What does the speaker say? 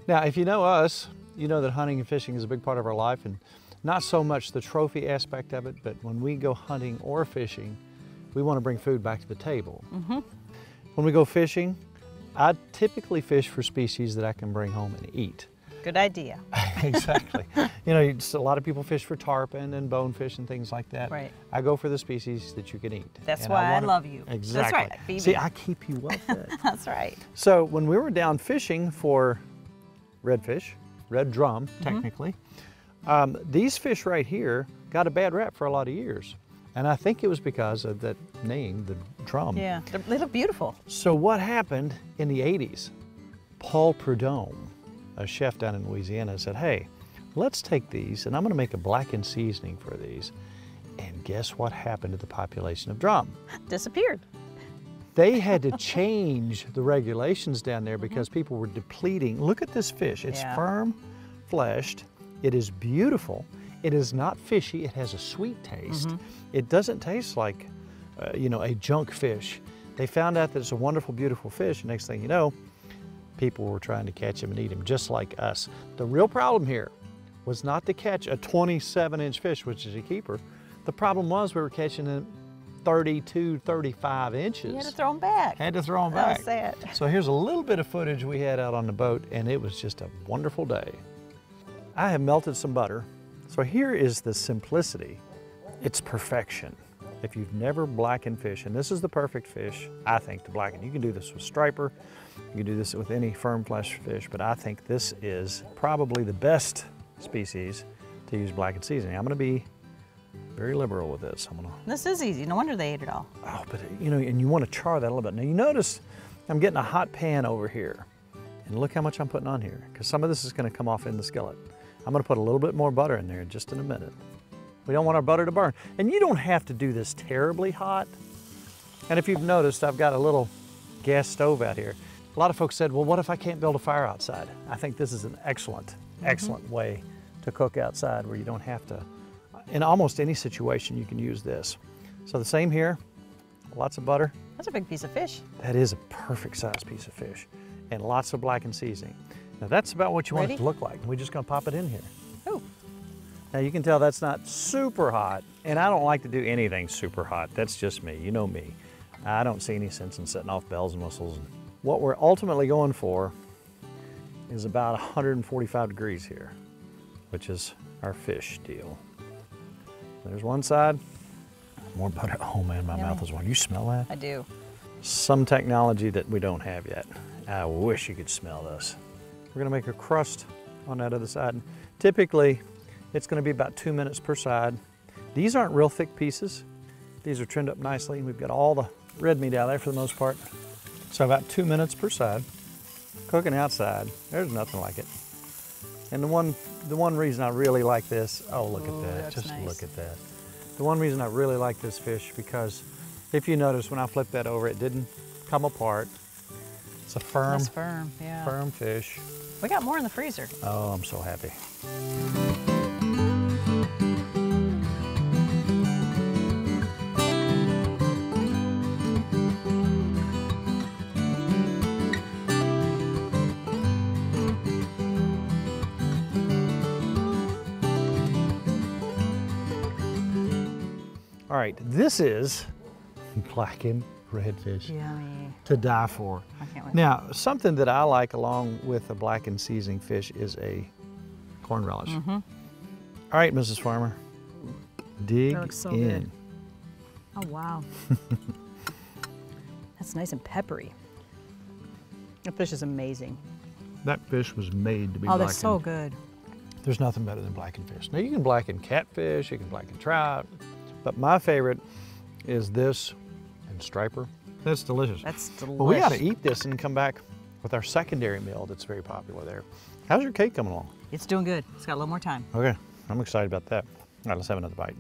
Now, if you know us, you know that hunting and fishing is a big part of our life, and not so much the trophy aspect of it, but when we go hunting or fishing, we want to bring food back to the table. When we go fishing, I typically fish for species that I can bring home and eat. Good idea. Exactly. You know, a lot of people fish for tarpon and bonefish and things like that. Right. I go for the species that you can eat. That's why I love you. Exactly. That's right. Phoebe. See, I keep you well fed. That's right. So when we were down fishing for redfish, red drum, technically, these fish right here got a bad rap for a lot of years. And I think it was because of that name, the drum. Yeah, they look beautiful. So what happened in the 80s? Paul Prudhomme, a chef down in Louisiana, said, hey, let's take these and I'm gonna make a blackened seasoning for these. And guess what happened to the population of drum? Disappeared. They had to change the regulations down there because people were depleting. Look at this fish. It's firm fleshed. It is beautiful. It is not fishy. It has a sweet taste. It doesn't taste like, you know, a junk fish. They found out that it's a wonderful, beautiful fish. Next thing you know, people were trying to catch him and eat him just like us. The real problem here was not to catch a 27-inch fish, which is a keeper. The problem was we were catching them 32, 35 inches. You had to throw them back. Had to throw them back. That was sad. So here's a little bit of footage we had out on the boat, and it was just a wonderful day. I have melted some butter. So here is the simplicity. It's perfection. If you've never blackened fish, and this is the perfect fish, I think, to blacken. You can do this with striper, you can do this with any firm flesh fish, but I think this is probably the best species to use blackened seasoning. I'm gonna be very liberal with this. This is easy. No wonder they ate it all. Oh, but you know, and you want to char that a little bit. Now you notice I'm getting a hot pan over here. And look how much I'm putting on here, because some of this is going to come off in the skillet. I'm going to put a little bit more butter in there just in a minute. We don't want our butter to burn. And you don't have to do this terribly hot. And if you've noticed, I've got a little gas stove out here. A lot of folks said, well, what if I can't build a fire outside? I think this is an excellent, excellent way to cook outside where you don't have to. In almost any situation, you can use this. So the same here, lots of butter. That's a big piece of fish. That is a perfect size piece of fish. And lots of blackened seasoning. Now that's about what you want it to look like. We're just gonna pop it in here. Ooh. Now you can tell that's not super hot, and I don't like to do anything super hot. That's just me, you know me. I don't see any sense in setting off bells and whistles. What we're ultimately going for is about 145 degrees here, which is our fish deal. There's one side, more butter. Oh man, my mouth is warm. You smell that? I do. Some technology that we don't have yet. I wish you could smell this. We're gonna make a crust on that other side. Typically, it's gonna be about 2 minutes per side. These aren't real thick pieces. These are trimmed up nicely. We've got all the red meat out there for the most part. So about 2 minutes per side. Cooking outside, there's nothing like it. And the one reason I really like this, oh look at that, just nice. Look at that. The one reason I really like this fish, because if you notice when I flipped that over, it didn't come apart. It's a firm, firm fish. We got more in the freezer. Oh, I'm so happy. All right, this is blackened redfish. Yummy. To die for. I can't wait. Now, something that I like along with a blackened seasoning fish is a corn relish. All right, Mrs. Farmer, dig so in. Good. Oh, wow. That's nice and peppery. That fish is amazing. That fish was made to be blackened. Oh, they're so good. There's nothing better than blackened fish. Now, you can blacken catfish, you can blacken trout, but my favorite is this and striper. That's delicious. That's delicious. Well, we got to eat this and come back with our secondary meal that's very popular there. How's your cake coming along? It's doing good. It's got a little more time. Okay, I'm excited about that. All right, let's have another bite.